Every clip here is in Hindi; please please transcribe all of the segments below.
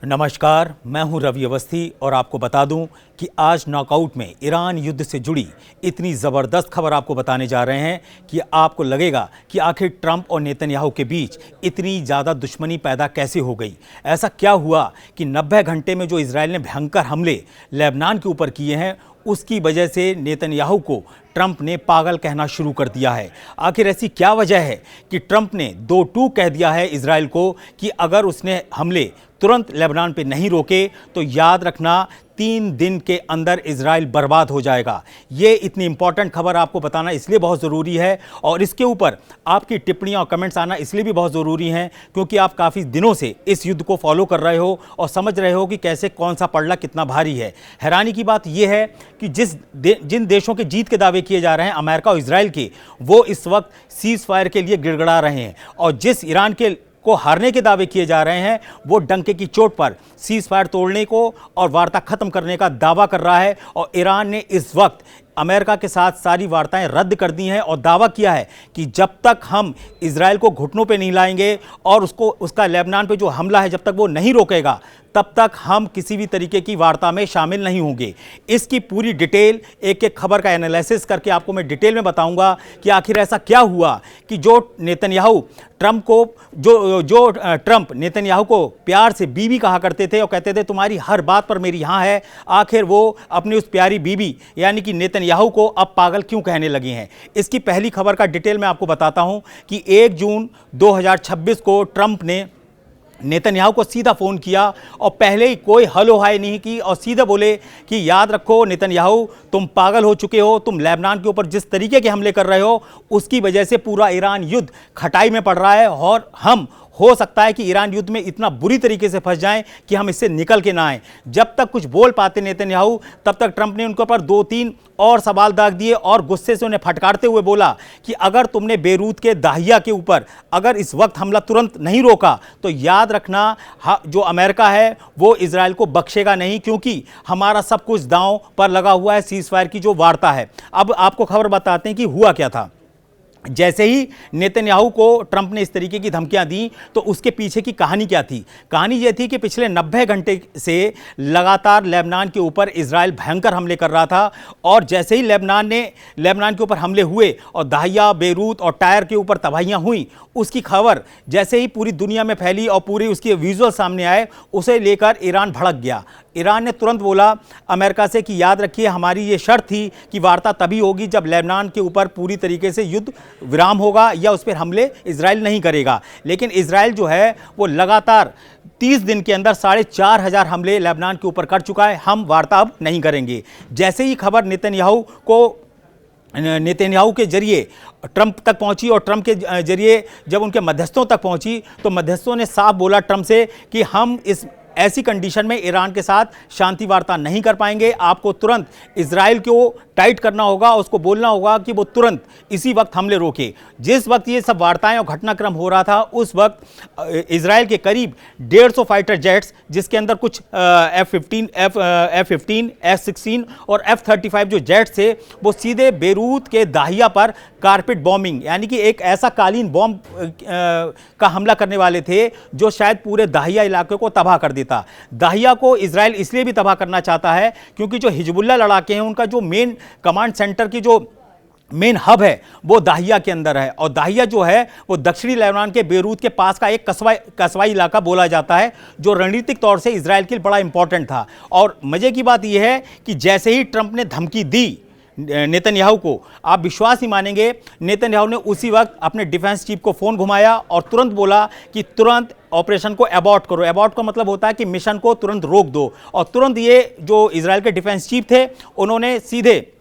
नमस्कार, मैं हूं रवि अवस्थी और आपको बता दूं कि आज नॉकआउट में ईरान युद्ध से जुड़ी इतनी ज़बरदस्त खबर आपको बताने जा रहे हैं कि आपको लगेगा कि आखिर ट्रंप और नेतन्याहू के बीच इतनी ज़्यादा दुश्मनी पैदा कैसे हो गई। ऐसा क्या हुआ कि 90 घंटे में जो इजराइल ने भयंकर हमले लेबनान के ऊपर किए हैं, उसकी वजह से नेतन्याहू को ट्रंप ने पागल कहना शुरू कर दिया है। आखिर ऐसी क्या वजह है कि ट्रंप ने 2-2 कह दिया है इजराइल को कि अगर उसने हमले तुरंत लेबनान पे नहीं रोके तो याद रखना 3 दिन के अंदर इजराइल बर्बाद हो जाएगा। ये इतनी इंपॉर्टेंट खबर आपको बताना इसलिए बहुत ज़रूरी है और इसके ऊपर आपकी टिप्पणियाँ और कमेंट्स आना इसलिए भी बहुत ज़रूरी हैं क्योंकि आप काफ़ी दिनों से इस युद्ध को फॉलो कर रहे हो और समझ रहे हो कि कैसे कौन सा पड़ला कितना भारी है। हैरानी की बात यह है कि जिन देशों के जीत के दावे किए जा रहे हैं अमेरिका और इजराइल के, वो इस वक्त सीज़ फायर के लिए गिड़गिड़ा रहे हैं और जिस ईरान के को हारने के दावे किए जा रहे हैं वो डंके की चोट पर सीज़ फायर तोड़ने को और वार्ता खत्म करने का दावा कर रहा है। और ईरान ने इस वक्त अमेरिका के साथ सारी वार्ताएं रद्द कर दी हैं और दावा किया है कि जब तक हम इजराइल को घुटनों पे नहीं लाएंगे और उसका लेबनान पे जो हमला है जब तक वो नहीं रोकेगा तब तक हम किसी भी तरीके की वार्ता में शामिल नहीं होंगे। इसकी पूरी डिटेल एक एक खबर का एनालिसिस करके आपको मैं डिटेल में बताऊंगा कि आखिर ऐसा क्या हुआ कि जो नेतन्याहू ट्रंप को ट्रंप नेतन्याहू को प्यार से बीबी कहा करते थे और कहते थे तुम्हारी हर बात पर मेरी हाँ है, आखिर वो अपनी उस प्यारी बीबी यानी कि नेतन्याहू को अब पागल क्यों कहने लगे हैं। इसकी पहली खबर का डिटेल मैं आपको बताता हूं कि 1 जून 2026 को ट्रंप ने नेतन्याहू को सीधा फ़ोन किया और पहले ही कोई हलो हाय नहीं की और सीधे बोले कि याद रखो नेतन्याहू, तुम पागल हो चुके हो, तुम लेबनान के ऊपर जिस तरीके के हमले कर रहे हो उसकी वजह से पूरा ईरान युद्ध खटाई में पड़ रहा है और हम हो सकता है कि ईरान युद्ध में इतना बुरी तरीके से फंस जाएं कि हम इससे निकल के ना आए। जब तक कुछ बोल पाते नेतन्याहू तब तक ट्रंप ने उनके ऊपर 2-3 और सवाल दाग दिए और गुस्से से उन्हें फटकारते हुए बोला कि अगर तुमने बेरूत के दाहिया के ऊपर अगर इस वक्त हमला तुरंत नहीं रोका तो याद रखना जो अमेरिका है वो इजराइल को बख्शेगा नहीं, क्योंकि हमारा सब कुछ दांव पर लगा हुआ है सीज़ फायर की जो वार्ता है। अब आपको खबर बताते हैं कि हुआ क्या था। जैसे ही नेतन्याहू को ट्रंप ने इस तरीके की धमकियां दी तो उसके पीछे की कहानी क्या थी। कहानी यह थी कि पिछले 90 घंटे से लगातार लेबनान के ऊपर इजराइल भयंकर हमले कर रहा था और जैसे ही लेबनान के ऊपर हमले हुए और दाहिया, बेरूत और टायर के ऊपर तबाहियां हुई, उसकी खबर जैसे ही पूरी दुनिया में फैली और पूरी उसके विजुअल सामने आए, उसे लेकर ईरान भड़क गया। ईरान ने तुरंत बोला अमेरिका से कि याद रखिए हमारी ये शर्त थी कि वार्ता तभी होगी जब लेबनान के ऊपर पूरी तरीके से युद्ध विराम होगा या उस पर हमले इजराइल नहीं करेगा। लेकिन इजराइल जो है वो लगातार 30 दिन के अंदर 4,500 हमले लेबनान के ऊपर कर चुका है। हम वार्ता अब नहीं करेंगे। जैसे ही खबर नेतन्याहू के जरिए ट्रंप तक पहुंची और ट्रंप के जरिए जब उनके मध्यस्थों तक पहुंची तो मध्यस्थों ने साफ बोला ट्रंप से कि हम इस ऐसी कंडीशन में ईरान के साथ शांति वार्ता नहीं कर पाएंगे। आपको तुरंत इजराइल को टाइट करना होगा, उसको बोलना होगा कि वो तुरंत इसी वक्त हमले रोके। जिस वक्त ये सब वार्ताएं और घटनाक्रम हो रहा था उस वक्त इजराइल के करीब 150 फाइटर जेट्स, जिसके अंदर कुछ F-15, F-16 और F-35 जो जेट्स थे, वो सीधे बेरूत के दाहिया पर कारपेट बॉम्बिंग यानी कि एक ऐसा कालीन बॉम्ब का हमला करने वाले थे जो शायद पूरे दाहिया इलाके को तबाह कर देता। दाहिया को इजराइल इसलिए भी तबाह करना चाहता है क्योंकि जो हिजबुल्लाह लड़ाके हैं उनका जो मेन कमांड सेंटर की जो मेन हब है वो दाहिया के अंदर है और दाहिया जो है वो दक्षिणी लेबनान के बेरूत के पास का एक कस्बाई इलाका बोला जाता है जो रणनीतिक तौर से इजराइल के लिए बड़ा इंपॉर्टेंट था। और मजे की बात यह है कि जैसे ही ट्रंप ने धमकी दी नेतन्याहू को, आप विश्वास नहीं मानेंगे, नेतन्याहू ने उसी वक्त अपने डिफेंस चीफ को फ़ोन घुमाया और तुरंत बोला कि तुरंत ऑपरेशन को अबॉर्ट करो। अबॉर्ट का मतलब होता है कि मिशन को तुरंत रोक दो। और तुरंत ये जो इजराइल के डिफेंस चीफ थे उन्होंने सीधे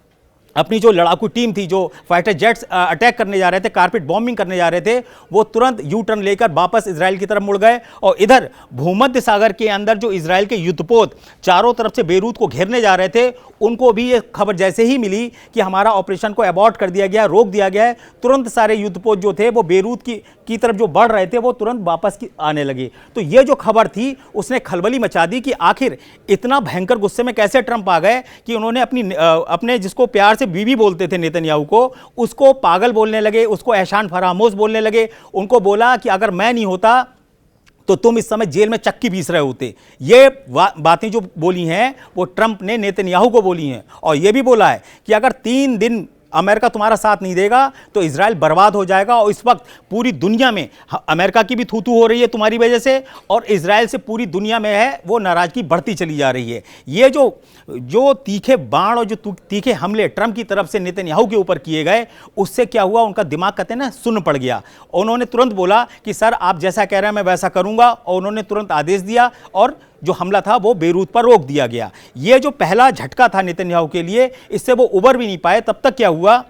अपनी जो लड़ाकू टीम थी जो फाइटर जेट्स अटैक करने जा रहे थे, कारपेट बॉम्बिंग करने जा रहे थे, वो तुरंत यू टर्न लेकर वापस इजराइल की तरफ मुड़ गए। और इधर भूमध्य सागर के अंदर जो इजराइल के युद्धपोत चारों तरफ से बेरूत को घेरने जा रहे थे, उनको भी ये खबर जैसे ही मिली कि हमारा ऑपरेशन को अबॉर्ट कर दिया गया, रोक दिया गया है, तुरंत सारे युद्धपोत जो थे वो बेरूत की तरफ जो बढ़ रहे थे वो तुरंत वापस आने लगे। तो ये जो खबर थी उसने खलबली मचा दी कि आखिर इतना भयंकर गुस्से में कैसे ट्रंप आ गए कि उन्होंने अपने जिसको प्यार से बीवी बोलते थे नेतन्याहू को, उसको पागल बोलने लगे, उसको एहसान फरामोश बोलने लगे। उनको बोला कि अगर मैं नहीं होता तो तुम इस समय जेल में चक्की पीस रहे होते। ये बातें जो बोली हैं वो ट्रंप ने नेतन्याहू को बोली हैं, और ये भी बोला है कि अगर 3 दिन अमेरिका तुम्हारा साथ नहीं देगा तो इजराइल बर्बाद हो जाएगा। और इस वक्त पूरी दुनिया में अमेरिका की भी थू-थू हो रही है तुम्हारी वजह से, और इजराइल से पूरी दुनिया में है वो नाराजगी बढ़ती चली जा रही है। ये जो तीखे बाण और जो तीखे हमले ट्रंप की तरफ से नेतन्याहू के ऊपर किए गए, उससे क्या हुआ, उनका दिमाग कहते हैं ना सुन्न पड़ गया। उन्होंने तुरंत बोला कि सर आप जैसा कह रहे हैं मैं वैसा करूंगा, और उन्होंने तुरंत आदेश दिया और जो हमला था वो बेरूत पर रोक दिया गया। ये जो पहला झटका था नेतन्याहू के लिए, इससे वो उबर भी नहीं पाए। तब तक क्या हुआ,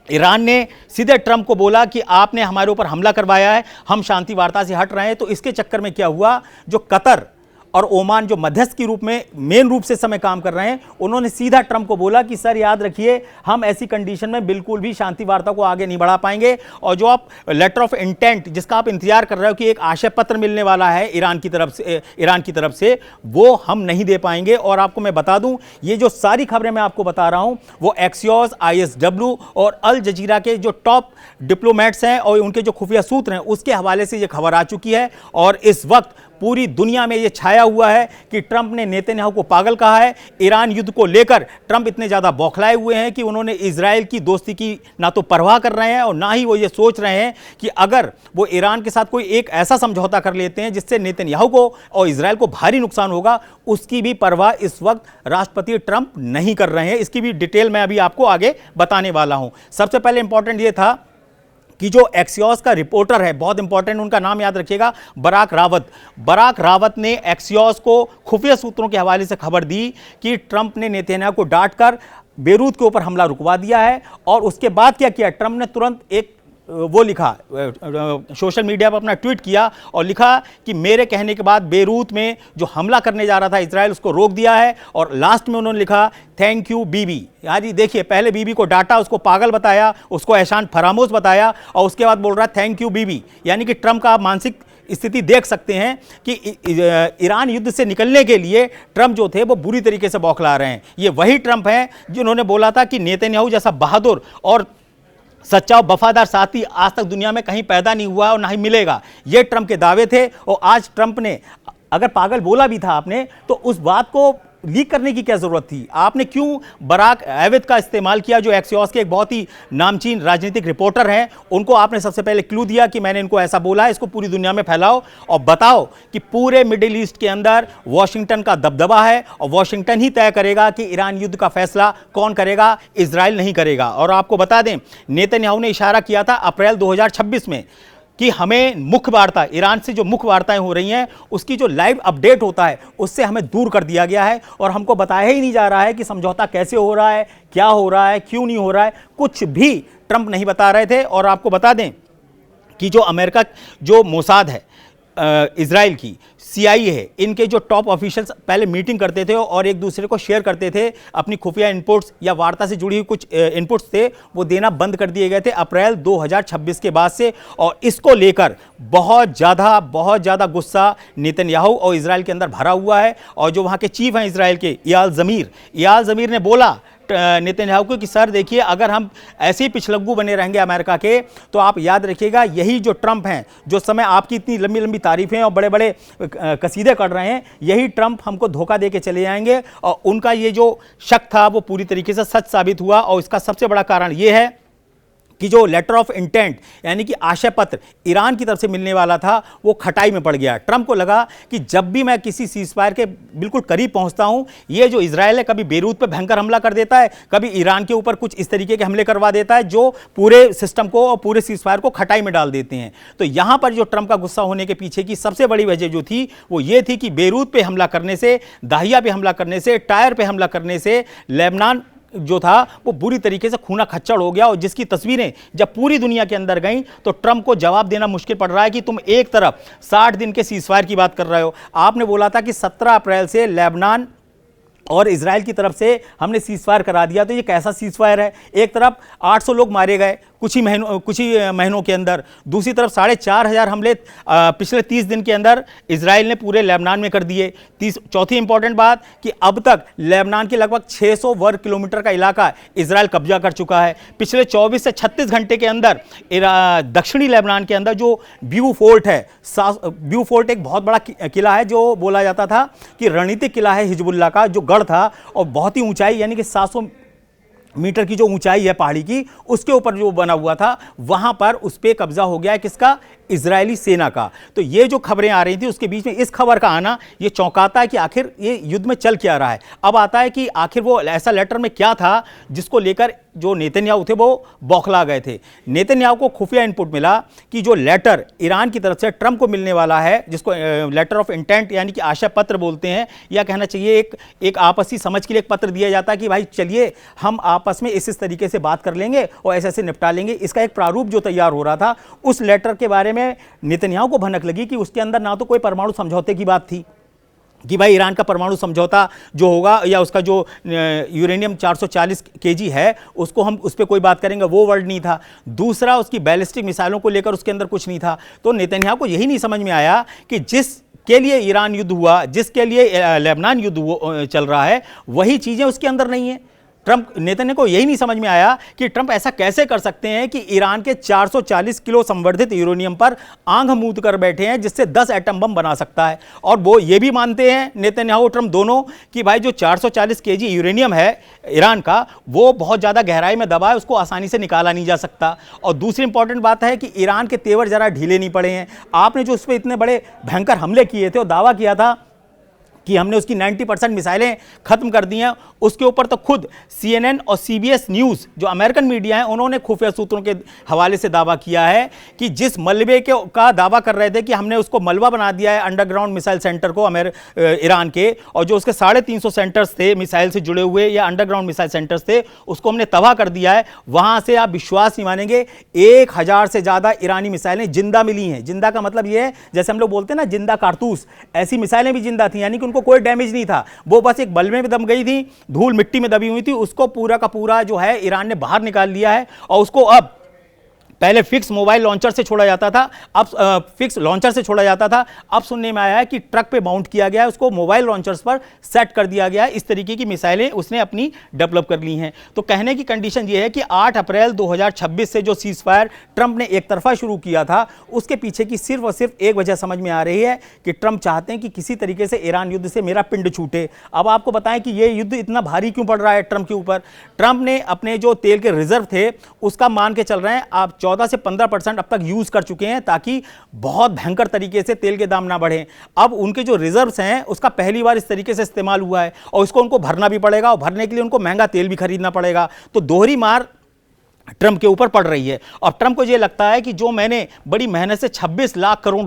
ईरान ने सीधे ट्रंप को बोला कि आपने हमारे ऊपर हमला करवाया है, हम शांति वार्ता से हट रहे हैं। तो इसके चक्कर में क्या हुआ, जो कतर और ओमान जो मध्यस्थ के रूप में मेन रूप से समय काम कर रहे हैं, उन्होंने सीधा ट्रंप को बोला कि सर याद रखिए हम ऐसी कंडीशन में बिल्कुल भी शांति वार्ता को आगे नहीं बढ़ा पाएंगे, और जो आप लेटर ऑफ इंटेंट जिसका आप इंतजार कर रहे हो कि एक आशय पत्र मिलने वाला है ईरान की तरफ से वो हम नहीं दे पाएंगे। और आपको मैं बता दूं, ये जो सारी खबरें मैं आपको बता रहा हूं वो एक्सियोस, ISW और अल जजीरा के जो टॉप डिप्लोमेट्स हैं और उनके जो खुफिया सूत्र हैं उसके हवाले से ये खबर आ चुकी है। और इस वक्त पूरी दुनिया में यह छाया हुआ है कि ट्रंप ने नेतन्याहू को पागल कहा है। ईरान युद्ध को लेकर ट्रंप इतने ज़्यादा बौखलाए हुए हैं कि उन्होंने इजराइल की दोस्ती की ना तो परवाह कर रहे हैं और ना ही वो ये सोच रहे हैं कि अगर वो ईरान के साथ कोई एक ऐसा समझौता कर लेते हैं जिससे नेतन्याहू को और इजराइल को भारी नुकसान होगा, उसकी भी परवाह इस वक्त राष्ट्रपति ट्रंप नहीं कर रहे हैं। इसकी भी डिटेल मैं अभी आपको आगे बताने वाला हूं। सबसे पहले इंपॉर्टेंट ये था कि जो एक्सियोस का रिपोर्टर है, बहुत इंपॉर्टेंट, उनका नाम याद रखिएगा, बराक रावत ने एक्सियोस को खुफिया सूत्रों के हवाले से खबर दी कि ट्रंप ने नेतन्याहू को डांटकर बेरूत के ऊपर हमला रुकवा दिया है। और उसके बाद क्या किया, ट्रंप ने तुरंत एक वो लिखा, सोशल मीडिया पर अपना ट्वीट किया और लिखा कि मेरे कहने के बाद बेरूत में जो हमला करने जा रहा था इजराइल, उसको रोक दिया है। और लास्ट में उन्होंने लिखा थैंक यू बीबी। यानी देखिए, पहले बीबी को डांटा, उसको पागल बताया, उसको एहसान फरामोश बताया, और उसके बाद बोल रहा है थैंक यू बीबी। यानी कि ट्रंप का आप मानसिक स्थिति देख सकते हैं कि ईरान युद्ध से निकलने के लिए ट्रंप जो थे वो बुरी तरीके से बौखला रहे हैं। ये वही ट्रंप हैं जिन्होंने बोला था कि नेतन्याहू जैसा बहादुर और सच्चा और वफादार साथी आज तक दुनिया में कहीं पैदा नहीं हुआ और ना ही मिलेगा। ये ट्रंप के दावे थे। और आज ट्रंप ने अगर पागल बोला भी था आपने, तो उस बात को लीक करने की क्या जरूरत थी? आपने क्यों बराक एविद का इस्तेमाल किया, जो एक्सियोस के एक बहुत ही नामचीन राजनीतिक रिपोर्टर हैं? उनको आपने सबसे पहले क्लू दिया कि मैंने इनको ऐसा बोला है, इसको पूरी दुनिया में फैलाओ और बताओ कि पूरे मिडिल ईस्ट के अंदर वॉशिंगटन का दबदबा है और वॉशिंगटन ही तय करेगा कि ईरान युद्ध का फैसला कौन करेगा, इजराइल नहीं करेगा। और आपको बता दें, नेतन्याहू ने इशारा किया था अप्रैल 2026 में कि हमें मुख्य वार्ता, ईरान से जो मुख्य वार्ताएं हो रही हैं उसकी जो लाइव अपडेट होता है उससे हमें दूर कर दिया गया है, और हमको बताया ही नहीं जा रहा है कि समझौता कैसे हो रहा है, क्या हो रहा है, क्यों नहीं हो रहा है, कुछ भी ट्रंप नहीं बता रहे थे। और आपको बता दें कि जो अमेरिका, जो मोसाद है इजराइल की, CIA है, इनके जो टॉप ऑफिशियल्स पहले मीटिंग करते थे और एक दूसरे को शेयर करते थे अपनी खुफिया इनपुट्स या वार्ता से जुड़ी हुई कुछ इनपुट्स थे, वो देना बंद कर दिए गए थे अप्रैल 2026 के बाद से। और इसको लेकर बहुत ज़्यादा गुस्सा नेतन्याहू और इजराइल के अंदर भरा हुआ है। और जो वहाँ के चीफ हैं इजराइल के, इयाल ज़मीर ने बोला नेतन्याहू को कि सर देखिए, अगर हम ऐसे ही पिछलग्गू बने रहेंगे अमेरिका के, तो आप याद रखिएगा यही जो ट्रंप हैं, जो समय आपकी इतनी लंबी लंबी तारीफें और बड़े बड़े कसीदे कर रहे हैं, यही ट्रंप हमको धोखा दे के चले जाएंगे। और उनका ये जो शक था वो पूरी तरीके से सच साबित हुआ। और इसका सबसे बड़ा कारण ये है कि जो लेटर ऑफ इंटेंट यानी कि आशय पत्र ईरान की तरफ से मिलने वाला था वो खटाई में पड़ गया। ट्रंप को लगा कि जब भी मैं किसी सीज़फायर के बिल्कुल करीब पहुंचता हूं, ये जो इजराइल है कभी बेरूत पे भयंकर हमला कर देता है, कभी ईरान के ऊपर कुछ इस तरीके के हमले करवा देता है जो पूरे सिस्टम को और पूरे सीज़फायर को खटाई में डाल देते हैं। तो यहां पर जो ट्रंप का गुस्सा होने के पीछे की सबसे बड़ी वजह जो थी वो ये थी कि बेरूत पे हमला करने से, दाहिया पे हमला करने से, टायर पे हमला करने से लेबनान जो था वो बुरी तरीके से खूना खच्चड़ हो गया। और जिसकी तस्वीरें जब पूरी दुनिया के अंदर गईं तो ट्रंप को जवाब देना मुश्किल पड़ रहा है कि तुम एक तरफ 60 दिन के सीज़फायर की बात कर रहे हो, आपने बोला था कि 17 अप्रैल से लेबनान और इजराइल की तरफ से हमने सीज़फायर करा दिया, तो ये कैसा सीज़फायर है? एक तरफ 800 लोग मारे गए, कुछ ही महीनों के अंदर। दूसरी तरफ 4,500 हमले पिछले 30 दिन के अंदर इजराइल ने पूरे लेबनान में कर दिए। चौथी इंपॉर्टेंट बात कि अब तक लेबनान के लगभग 600 वर्ग किलोमीटर का इलाका इजराइल कब्जा कर चुका है। पिछले 24 से 36 घंटे के अंदर दक्षिणी लेबनान के अंदर जो ब्यू फोर्ट है, ब्यू फोर्ट एक बहुत बड़ा किला है जो बोला जाता था कि रणनीतिक किला है हिजबुल्लाह का, जो गढ़ था और बहुत ही ऊंचाई यानी कि 700 मीटर की जो ऊंचाई है पहाड़ी की, उसके ऊपर जो बना हुआ था, वहां पर उस पे कब्जा हो गया है किसका? इजरायली सेना का। तो ये जो खबरें आ रही थी उसके बीच में इस खबर का आना ये चौंकाता है कि आखिर ये युद्ध में चल क्या रहा है। अब आता है कि आखिर वो ऐसा लेटर में क्या था जिसको लेकर जो नेतन्याहू थे वो बौखला गए थे। नेतन्याहू को खुफिया इनपुट मिला कि जो लेटर ईरान की तरफ से ट्रंप को मिलने वाला है, जिसको लेटर ऑफ इंटेंट यानी कि आशा पत्र बोलते हैं, या कहना चाहिए एक आपसी समझ के लिए एक पत्र दिया जाता है कि भाई चलिए हम आपस में इस तरीके से बात कर लेंगे और ऐसे निपटा लेंगे। इसका एक प्रारूप जो तैयार हो रहा था, उस लेटर के बारे में नेतन्याहू को भनक लगी कि उसके अंदर ना तो कोई परमाणु समझौते की बात थी कि भाई ईरान का परमाणु समझौता जो होगा या उसका जो यूरेनियम 440 केजी है उसको हम उस पर कोई बात करेंगे, वो वर्ड नहीं था। दूसरा, उसकी बैलिस्टिक मिसाइलों को लेकर उसके अंदर कुछ नहीं था। तो नेतन्याहू को यही नहीं समझ में आया कि जिसके लिए ईरान युद्ध हुआ, जिसके लिए लेबनान युद्ध चल रहा है, वही चीज़ें उसके अंदर नहीं है। नेतन्याहू को यही नहीं समझ में आया कि ट्रंप ऐसा कैसे कर सकते हैं कि ईरान के 440 किलो संवर्धित यूरेनियम पर आंख मूंद कर बैठे हैं जिससे 10 एटम बम बना सकता है। और वो ये भी मानते हैं नेतन्याहू और ट्रंप दोनों कि भाई जो 440 केजी यूरेनियम है ईरान का, वो बहुत ज़्यादा गहराई में दबा है, उसको आसानी से निकाला नहीं जा सकता। और दूसरी इंपॉर्टेंट बात है कि ईरान के तेवर जरा ढीले नहीं पड़े हैं। आपने जो उस पर इतने बड़े भयंकर हमले किए थे और दावा किया था कि हमने उसकी 90% मिसाइलें खत्म कर दी हैं, उसके ऊपर तो खुद CNN और CBS न्यूज़ जो अमेरिकन मीडिया है, उन्होंने खुफिया सूत्रों के हवाले से दावा किया है कि जिस मलबे का दावा कर रहे थे कि हमने उसको मलबा बना दिया है अंडरग्राउंड मिसाइल सेंटर को ईरान के, और जो उसके 350 सेंटर्स थे मिसाइल से जुड़े हुए या अंडरग्राउंड मिसाइल सेंटर्स थे, उसको हमने तबाह कर दिया है। वहां से आप विश्वास नहीं मानेंगे 1000 से ज़्यादा ईरानी मिसाइलें जिंदा मिली हैं। जिंदा का मतलब ये है जैसे हम लोग बोलते हैं ना जिंदा कारतूस, ऐसी मिसाइलें भी जिंदा थी, यानी कि उनको कोई डैमेज नहीं था, वो बस एक बल्ब में दब गई थी, धूल मिट्टी में दबी हुई थी, उसको पूरा का पूरा जो है ईरान ने बाहर निकाल लिया है। और उसको अब पहले फिक्स मोबाइल लॉन्चर से छोड़ा जाता था, अब फिक्स लॉन्चर से छोड़ा जाता था, अब सुनने में आया है कि ट्रक पे माउंट किया गया है, उसको मोबाइल लॉन्चर्स पर सेट कर दिया गया है। इस तरीके की मिसाइलें उसने अपनी डेवलप कर ली हैं। तो कहने की कंडीशन ये है कि 8 अप्रैल 2026 से जो सीज फायर ट्रंप ने एक तरफा शुरू किया था, उसके पीछे की सिर्फ और सिर्फ एक वजह समझ में आ रही है कि ट्रंप चाहते हैं कि किसी तरीके से ईरान युद्ध से मेरा पिंड छूटे। अब आपको बताएं कि ये युद्ध इतना भारी क्यों पड़ रहा है ट्रंप के ऊपर। ट्रंप ने अपने जो तेल के रिजर्व थे उसका मान के चल रहे हैं, आप 14 से 15% अब तक यूज कर चुके हैं ताकि बहुत भयंकर तरीके से तेल के दाम ना बढ़े। अब उनके जो रिजर्व्स हैं उसका पहली बार इस तरीके से इस्तेमाल हुआ है और उसको उनको भरना भी पड़ेगा और भरने के लिए उनको महंगा तेल भी खरीदना पड़ेगा। तो दोहरी मार ट्रंप के ऊपर पड़ रही है। और ट्रंप को यह लगता है कि जो मैंने बड़ी मेहनत से 26 लाख करोड़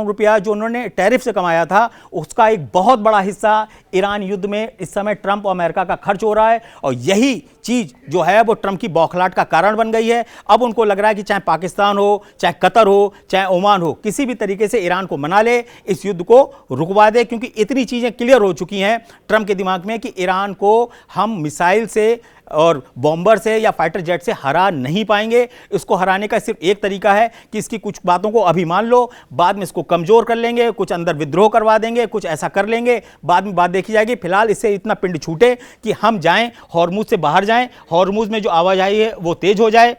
रुपया जो उन्होंने टैरिफ से कमाया था, उसका एक बहुत बड़ा हिस्सा ईरान युद्ध में इस समय ट्रंप और अमेरिका का खर्च हो रहा है। और यही चीज जो है वो ट्रंप की बौखलाहट का कारण बन गई है। अब उनको लग रहा है कि चाहे पाकिस्तान हो, चाहे कतर हो, चाहे ओमान हो, किसी भी तरीके से ईरान को मना ले, इस युद्ध को रुकवा दे, क्योंकि इतनी चीजें क्लियर हो चुकी हैं ट्रंप के दिमाग में कि ईरान को हम मिसाइल से और बॉम्बर से या फाइटर जेट से हरा नहीं पाएंगे। इसको हराने का सिर्फ एक तरीका है कि इसकी कुछ बातों को अभी मान लो, बाद में इसको कमजोर कर लेंगे, कुछ अंदर विद्रोह करवा देंगे, कुछ ऐसा कर लेंगे, बाद में बात देखी जाएगी। फिलहाल इससे इतना पिंड छूटे कि हम जाएं, हॉर्मुज से बाहर जाएं, हॉर्मुज में जो आवाजाही है वो तेज हो जाए।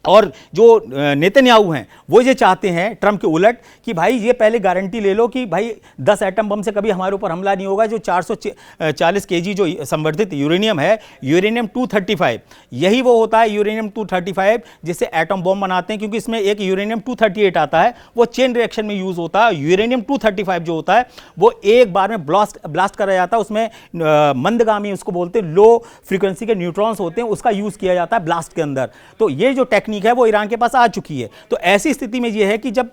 और जो नेतन्याहू हैं वो ये चाहते हैं ट्रंप के उलट कि भाई ये पहले गारंटी ले लो कि भाई 10 एटम बम से कभी हमारे ऊपर हमला नहीं होगा। जो 440 केजी जो संवर्धित यूरेनियम है, यूरेनियम 235, यही वो होता है यूरेनियम 235 जिससे एटम बम बनाते हैं, क्योंकि इसमें एक यूरेनियम 238 आता है, वो चेन रिएक्शन में यूज होता है। यूरेनियम 235 जो होता है वो एक बार में ब्लास्ट करा जाता है, उसमें मंदगामी उसको बोलते हैं, लो फ्रीक्वेंसी के न्यूट्रॉन्स होते हैं, उसका यूज किया जाता है ब्लास्ट के अंदर। तो ये जो टेक्निक है वो ईरान के पास आ चुकी है। तो ऐसी स्थिति में यह है कि जब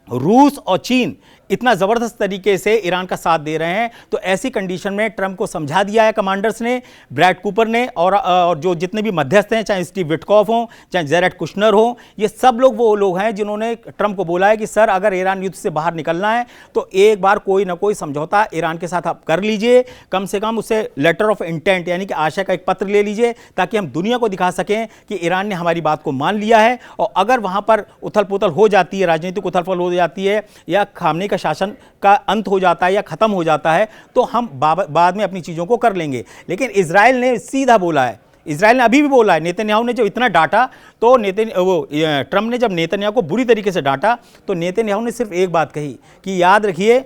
रूस और चीन इतना ज़बरदस्त तरीके से ईरान का साथ दे रहे हैं, तो ऐसी कंडीशन में ट्रंप को समझा दिया है कमांडर्स ने, ब्रैड कूपर ने, और जो जितने भी मध्यस्थ हैं, चाहे स्टीव विटकॉफ हो, चाहे जेरेड कुशनर हो, ये सब लोग वो लोग हैं जिन्होंने ट्रंप को बोला है कि सर अगर ईरान युद्ध से बाहर निकलना है तो एक बार कोई ना कोई समझौता ईरान के साथ आप कर लीजिए, कम से कम उससे लेटर ऑफ इंटेंट यानी कि आशय का एक पत्र ले लीजिए, ताकि हम दुनिया को दिखा सकें कि ईरान ने हमारी बात को मान लिया है। और अगर वहां पर उथल पुथल हो जाती है, राजनीतिक उथल पुथल हो जाती है, या खामनेई का शासन का अंत हो जाता है या खत्म हो जाता है, तो हम बाद में अपनी चीजों को कर लेंगे। लेकिन इजराइल ने सीधा बोला है, इजराइल ने अभी भी बोला है, नेतन्याहू ने जब इतना डांटा तो ट्रंप ने जब नेतन्याहू को बुरी तरीके से डांटा तो नेतन्याहू ने सिर्फ एक बात कही कि याद रखिए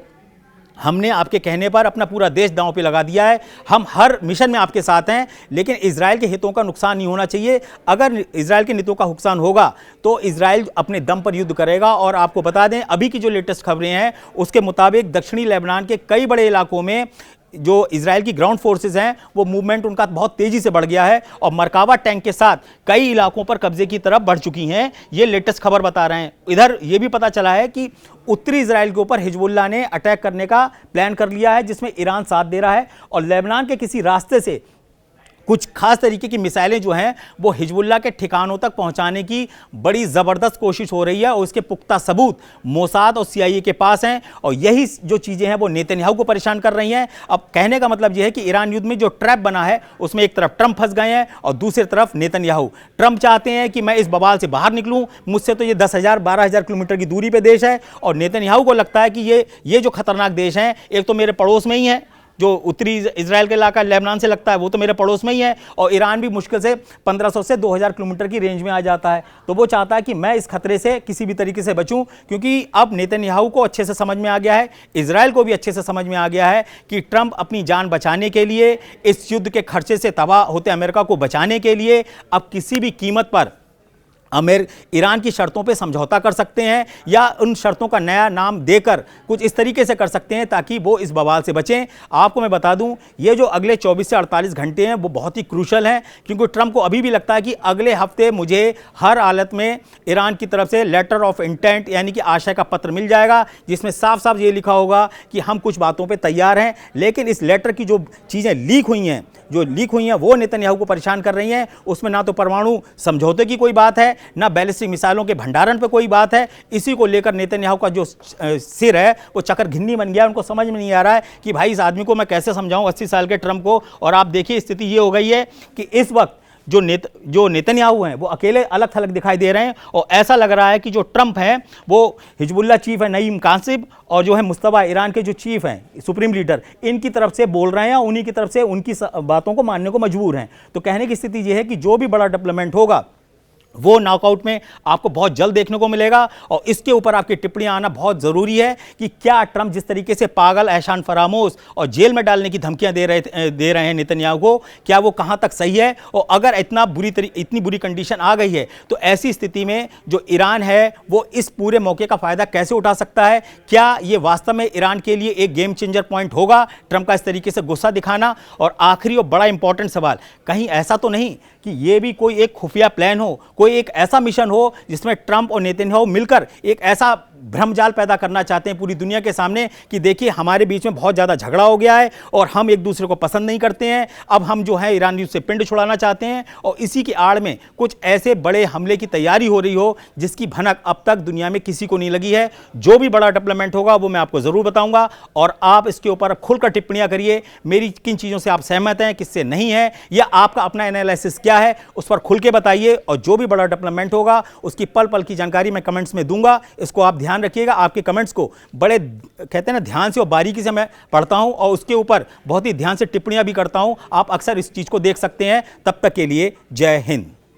हमने आपके कहने पर अपना पूरा देश दांव पे लगा दिया है, हम हर मिशन में आपके साथ हैं, लेकिन इजराइल के हितों का नुकसान नहीं होना चाहिए। अगर इजराइल के हितों का नुकसान होगा तो इजराइल अपने दम पर युद्ध करेगा। और आपको बता दें अभी की जो लेटेस्ट खबरें हैं उसके मुताबिक दक्षिणी लेबनान के कई बड़े इलाकों में जो इजराइल की ग्राउंड फोर्सेस हैं वो मूवमेंट उनका बहुत तेजी से बढ़ गया है और मरकावा टैंक के साथ कई इलाकों पर कब्जे की तरफ बढ़ चुकी हैं। ये लेटेस्ट खबर बता रहे हैं। इधर ये भी पता चला है कि उत्तरी इजराइल के ऊपर हिजबुल्लाह ने अटैक करने का प्लान कर लिया है, जिसमें ईरान साथ दे रहा है और लेबनान के किसी रास्ते से कुछ खास तरीके की मिसाइलें जो हैं वो हिजबुल्लाह के ठिकानों तक पहुंचाने की बड़ी ज़बरदस्त कोशिश हो रही है और उसके पुख्ता सबूत मोसाद और CIA के पास हैं। और यही जो चीज़ें हैं वो नेतन्याहू को परेशान कर रही हैं। अब कहने का मतलब यह है कि ईरान युद्ध में जो ट्रैप बना है उसमें एक तरफ ट्रंप फंस गए हैं और दूसरी तरफ नेतन्याहू। ट्रंप चाहते हैं कि मैं इस बवाल से बाहर निकलूँ, मुझसे तो ये 10,000 12,000 किलोमीटर की दूरी पर देश है, और नेतन्याहू को लगता है कि ये जो खतरनाक देश हैं एक तो मेरे पड़ोस में ही है, जो उत्तरी इजराइल के इलाका लेबनान से लगता है वो तो मेरे पड़ोस में ही है, और ईरान भी मुश्किल से 1500 से 2000 किलोमीटर की रेंज में आ जाता है। तो वो चाहता है कि मैं इस खतरे से किसी भी तरीके से बचूं, क्योंकि अब नेतन्याहू को अच्छे से समझ में आ गया है, इजराइल को भी अच्छे से समझ में आ गया है कि ट्रंप अपनी जान बचाने के लिए, इस युद्ध के खर्चे से तबाह होते अमेरिका को बचाने के लिए अब किसी भी कीमत पर ईरान की शर्तों पे समझौता कर सकते हैं, या उन शर्तों का नया नाम देकर कुछ इस तरीके से कर सकते हैं ताकि वो इस बवाल से बचें। आपको मैं बता दूं ये जो अगले 24 से 48 घंटे हैं वो बहुत ही क्रूशल हैं, क्योंकि ट्रंप को अभी भी लगता है कि अगले हफ्ते मुझे हर हालत में ईरान की तरफ से लेटर ऑफ इंटेंट यानी कि आशय का पत्र मिल जाएगा, जिसमें साफ साफ ये लिखा होगा कि हम कुछ बातों पर तैयार हैं। लेकिन इस लेटर की जो चीज़ें लीक हुई हैं वो नेतन्याहू को परेशान कर रही हैं। उसमें ना तो परमाणु समझौते की कोई बात है, ना बैलिस्टिक मिसाइलों के भंडारण पर कोई बात है। इसी को लेकर नेतन्याहू का जो सिर है वो चक्कर घिन्नी बन गया। उनको समझ में नहीं आ रहा है कि भाई इस आदमी को मैं कैसे समझाऊं, 80 साल के ट्रंप को। और आप देखिए स्थिति ये हो गई है कि इस वक्त जो नेतन्याहू हैं वो अकेले अलग थलग दिखाई दे रहे हैं, और ऐसा लग रहा है कि जो ट्रंप है वो हिजबुल्लाह चीफ है नईम कासिम, और जो है मुस्तफा ईरान के जो चीफ हैं सुप्रीम लीडर, इनकी तरफ से बोल रहे हैं, उन्हीं की तरफ से उनकी बातों को मानने को मजबूर हैं। तो कहने की स्थिति ये है कि जो भी बड़ा डेवलपमेंट होगा वो नॉकआउट में आपको बहुत जल्द देखने को मिलेगा। और इसके ऊपर आपकी टिप्पणियां आना बहुत ज़रूरी है कि क्या ट्रंप जिस तरीके से पागल, एहसान फरामोश और जेल में डालने की धमकियां दे रहे हैं नेतन्याहू को, क्या वो कहां तक सही है। और अगर इतनी बुरी कंडीशन आ गई है तो ऐसी स्थिति में जो ईरान है वो इस पूरे मौके का फ़ायदा कैसे उठा सकता है। क्या ये वास्तव में ईरान के लिए एक गेम चेंजर पॉइंट होगा, ट्रंप का इस तरीके से गुस्सा दिखाना। और आखिरी और बड़ा इंपॉर्टेंट सवाल, कहीं ऐसा तो नहीं कि ये भी कोई एक खुफिया प्लान हो, कोई एक ऐसा मिशन हो जिसमें ट्रंप और नेतन्याहू मिलकर एक ऐसा भ्रमजाल पैदा करना चाहते हैं पूरी दुनिया के सामने कि देखिए हमारे बीच में बहुत ज़्यादा झगड़ा हो गया है और हम एक दूसरे को पसंद नहीं करते हैं, अब हम जो है ईरान से पिंड छुड़ाना चाहते हैं। और इसी की आड़ में कुछ ऐसे बड़े हमले की तैयारी हो रही हो जिसकी भनक अब तक दुनिया में किसी को नहीं लगी है। जो भी बड़ा डेवलपमेंट होगा वो मैं आपको ज़रूर बताऊंगा, और आप इसके ऊपर खुलकर टिप्पणियां करिए। मेरी किन चीज़ों से आप सहमत हैं, किससे नहीं है, या आपका अपना एनालिसिस क्या है, उस पर खुल के बताइए। और जो भी बड़ा डेवलपमेंट होगा उसकी पल पल की जानकारी मैं कमेंट्स में दूंगा। इसको आप ध्यान रखिएगा। आपके कमेंट्स को बड़े कहते हैं ना ध्यान से और बारीकी से मैं पढ़ता हूं और उसके ऊपर बहुत ही ध्यान से टिप्पणियां भी करता हूं। आप अक्सर इस चीज को देख सकते हैं। तब तक के लिए जय हिंद।